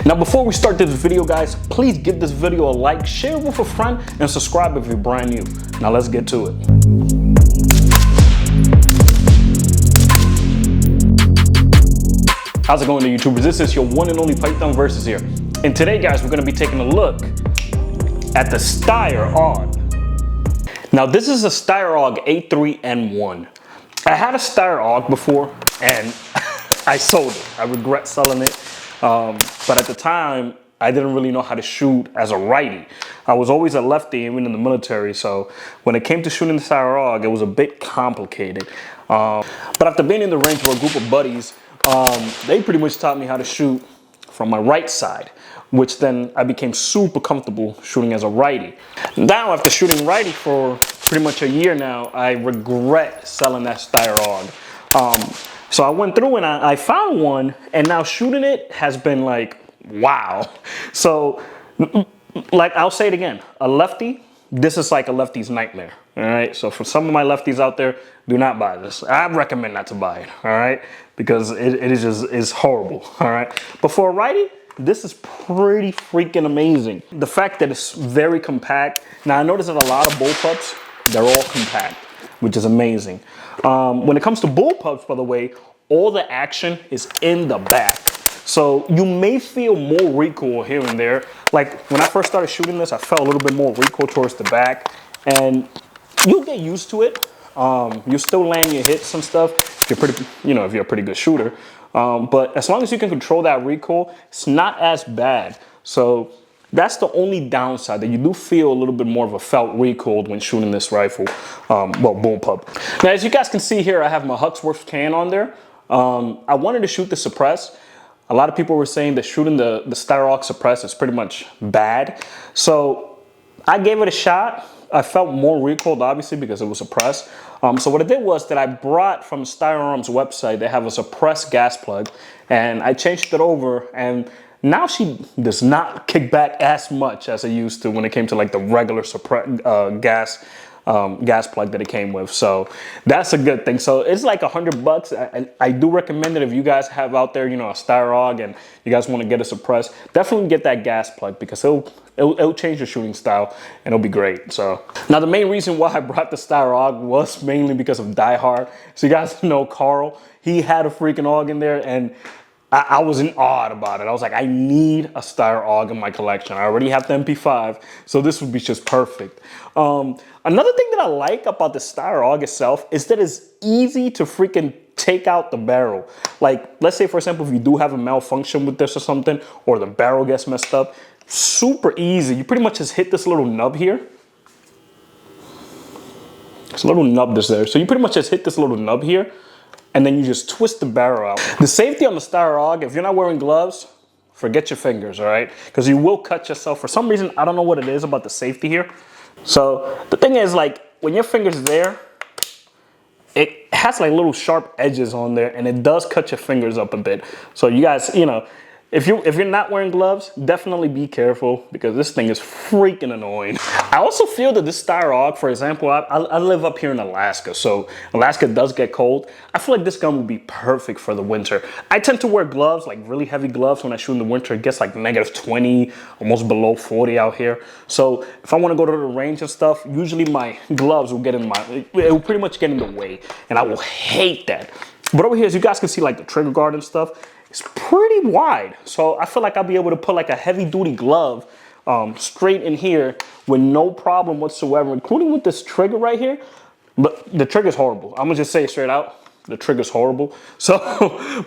Now before we start this video, guys, please give this video a like, share it with a friend, and subscribe if you're brand new. Now let's get to it. How's it going, YouTubers? This is your one and only Python Versus here. And today, guys, we're gonna be taking a look at the Steyr Aug. Now this is a Steyr Aug A3N1. I had a Steyr Aug before and I sold it. I regret selling it. But at the time, I didn't really know how to shoot as a righty. I was always a lefty, even in the military. So when it came to shooting the Steyr Aug, it was a bit complicated. But after being in the range with a group of buddies, they pretty much taught me how to shoot from my right side, which then I became super comfortable shooting as a righty. Now, after shooting righty for pretty much a year now, I regret selling that Steyr Aug. So I went through and I found one, and now shooting it has been like, wow. So, like, I'll say it again, a lefty, this is like a lefty's nightmare, all right? So for some of my lefties out there, do not buy this. I recommend not to buy it, all right? Because it's horrible, all right? But for a righty, this is pretty freaking amazing. The fact that it's very compact. Now I noticed that a lot of bullpups, they're all compact, which is amazing. When it comes to bullpups, by the way, all the action is in the back. So you may feel more recoil here and there. Like when I first started shooting this, I felt a little bit more recoil towards the back, and you'll get used to it. You still land your hits and stuff if you're pretty, if you're a pretty good shooter. But as long as you can control that recoil, it's not as bad. So that's the only downside, that you do feel a little bit more of a felt recoil when shooting this rifle, bullpup. Now, as you guys can see here, I have my Huxworth can on there. I wanted to shoot the suppress. A lot of people were saying that shooting the Steyr Aug suppress is pretty much bad. So I gave it a shot. I felt more recoiled, obviously, because it was suppressed. So what I did was that I brought from Steyr Aug's website, they have a suppressed gas plug, and I changed it over, and now she does not kick back as much as it used to when it came to like the regular gas plug that it came with. So that's a good thing. So it's like $100. I do recommend it if you guys have out there, a Steyr Aug and you guys want to get a suppress, definitely get that gas plug, because it'll change your shooting style and it'll be great. So now the main reason why I brought the Steyr Aug was mainly because of Die Hard. So you guys know Carl, he had a freaking Aug in there, and I was in awe about it. I was like, I need a Steyr Aug in my collection. I already have the MP5, so this would be just perfect. Another thing that I like about the Steyr Aug itself is that it's easy to freaking take out the barrel. Like, let's say, for example, if you do have a malfunction with this or something, or the barrel gets messed up, super easy. You pretty much just hit this little nub here. There's a little nub that's there. So you pretty much just hit this little nub here, and then you just twist the barrel out. The safety on the Steyr Aug, if you're not wearing gloves, forget your fingers, all right? Because you will cut yourself. For some reason, I don't know what it is about the safety here. So the thing is, like, when your finger's there, it has like little sharp edges on there, and it does cut your fingers up a bit. So you guys, if you're not wearing gloves, definitely be careful, because this thing is freaking annoying. I also feel that this Steyr Aug, for example, I live up here in Alaska, so Alaska does get cold. I feel like this gun would be perfect for the winter. I tend to wear gloves, like really heavy gloves, when I shoot in the winter. It gets like -20, almost below 40 out here. So if I want to go to the range and stuff, usually my gloves will it will pretty much get in the way, and I will hate that. But over here, as you guys can see, like the trigger guard and stuff, it's pretty wide. So I feel like I'll be able to put like a heavy duty glove straight in here with no problem whatsoever, including with this trigger right here. But the trigger's horrible. I'm gonna just say it straight out. The trigger's horrible. So,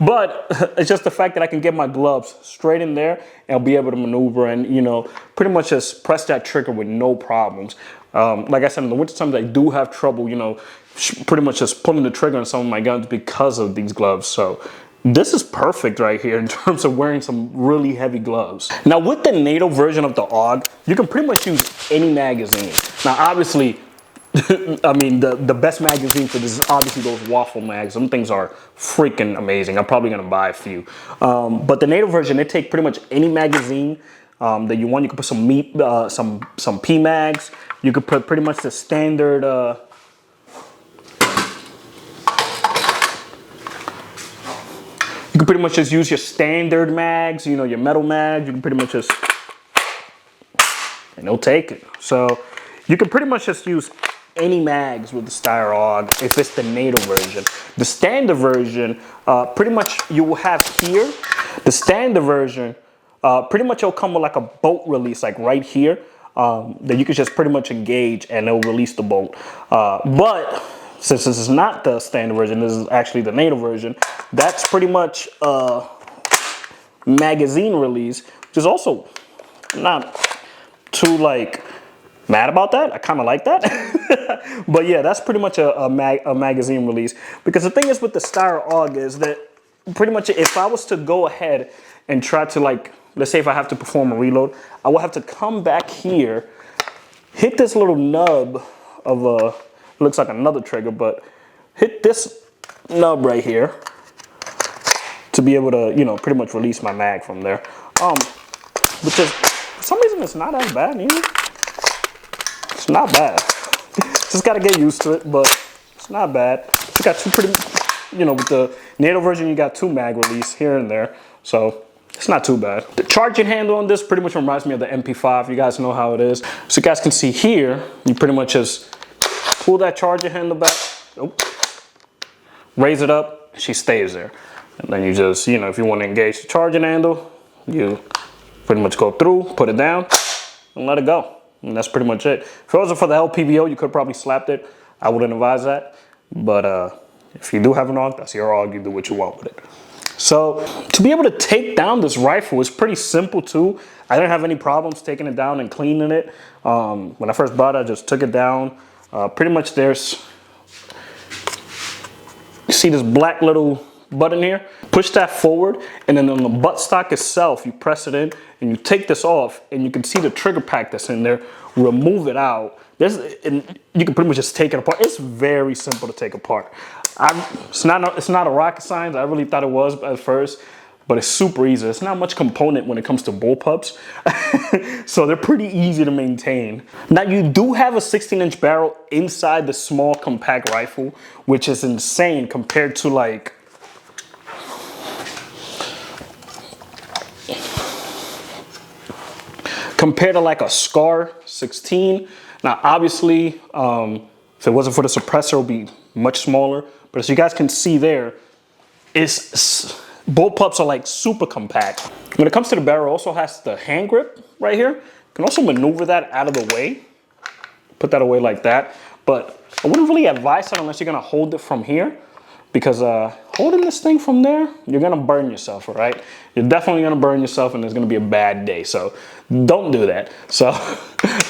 but it's just the fact that I can get my gloves straight in there and I'll be able to maneuver and, pretty much just press that trigger with no problems. Like I said, in the winter times, I do have trouble, pretty much just pulling the trigger on some of my guns because of these gloves. So this is perfect right here in terms of wearing some really heavy gloves. Now with the NATO version of the Aug, you can pretty much use any magazine. Now obviously, I mean, the best magazine for this is obviously those waffle mags. Some things are freaking amazing. I'm probably gonna buy a few. But the NATO version, they take pretty much any magazine that you want. You can put some P mags. You could put pretty much the standard You can pretty much just use your standard mags, you know, your metal mags. You can pretty much just, and it'll take it. So you can pretty much just use any mags with the Steyr Aug if it's the NATO version. The standard version, pretty much you will have here, the standard version, pretty much it'll come with like a bolt release, like right here, that you can just pretty much engage and it'll release the bolt. But since this is not the standard version, this is actually the NATO version, that's pretty much a magazine release, which is also not too like mad about that. I kind of like that. But yeah, that's pretty much a magazine release. Because the thing is with the Steyr Aug is that pretty much if I was to go ahead and try to, like, let's say if I have to perform a reload, I will have to come back here, hit this little nub of a, looks like another trigger, but hit this nub right here to be able to, you know, pretty much release my mag from there. Which is, for some reason, it's not as bad either. It's not bad. Just gotta get used to it, but it's not bad. You got two pretty, you know, with the NATO version, you got 2 mag release here and there, so it's not too bad. The charging handle on this pretty much reminds me of the MP5. You guys know how it is. So you guys can see here, you pretty much just pull that charging handle back, raise it up, she stays there. And then you just, you know, if you want to engage the charging handle, you pretty much go through, put it down, and let it go. And that's pretty much it. If it wasn't for the LPVO, you could probably slapped it. I wouldn't advise that. But if you do have an AUG, that's your AUG. You do what you want with it. So to be able to take down this rifle is pretty simple too. I didn't have any problems taking it down and cleaning it. When I first bought it, I just took it down. Pretty much there's, you see this black little button here? Push that forward, and then on the buttstock itself, you press it in and you take this off, and you can see the trigger pack that's in there. Remove it out. And you can pretty much just take it apart. It's very simple to take apart. It's not a rocket science. I really thought it was at first, but it's super easy. It's not much component when it comes to bullpups, so they're pretty easy to maintain. Now you do have a 16-inch barrel inside the small compact rifle, which is insane compared to like like a Scar 16. Now obviously, if it wasn't for the suppressor, it would be much smaller. But as you guys can see there, bullpups are like super compact. When it comes to the barrel, it also has the hand grip right here. You can also maneuver that out of the way. Put that away like that. But I wouldn't really advise that unless you're gonna hold it from here, because holding this thing from there, you're gonna burn yourself, all right? You're definitely gonna burn yourself, and there's gonna be a bad day. So don't do that. So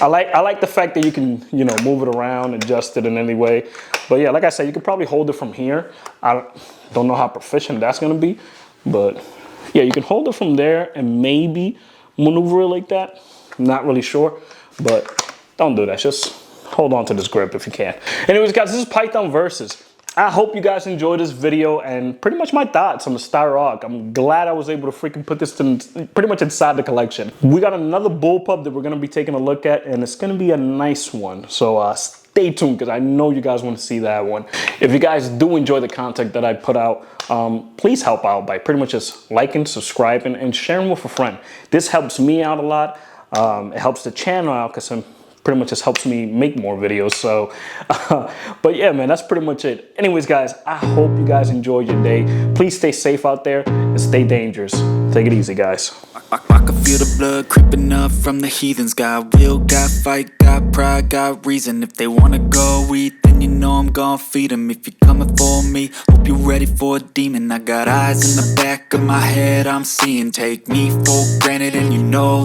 I like the fact that you can, you know, move it around, adjust it in any way. But yeah, like I said, you could probably hold it from here. I don't know how proficient that's gonna be, but yeah, you can hold it from there and maybe maneuver it like that. Not really sure, but don't do that. Just hold on to this grip if you can. Anyways, guys, this is Python Versus. I hope you guys enjoyed this video and pretty much my thoughts on the Steyr Aug. I'm glad I was able to freaking put this pretty much inside the collection. We got another bullpup that we're gonna be taking a look at, and it's gonna be a nice one. So stay tuned, because I know you guys want to see that one. If you guys do enjoy the content that I put out, please help out by pretty much just liking, subscribing, and sharing with a friend. This helps me out a lot. It helps the channel out, because I'm pretty much just helps me make more videos. So but yeah, man, that's pretty much it. Anyways, guys, I hope you guys enjoyed your day. Please stay safe out there and stay dangerous. Take it easy, guys. I can feel the blood creeping up from the heathens. Got will, got fight, got pride, got reason. If they wanna go eat, then you know I'm gon' feed them. If you're coming for me, hope you're ready for a demon. I got eyes in the back of my head, I'm seeing. Take me for granted, and you know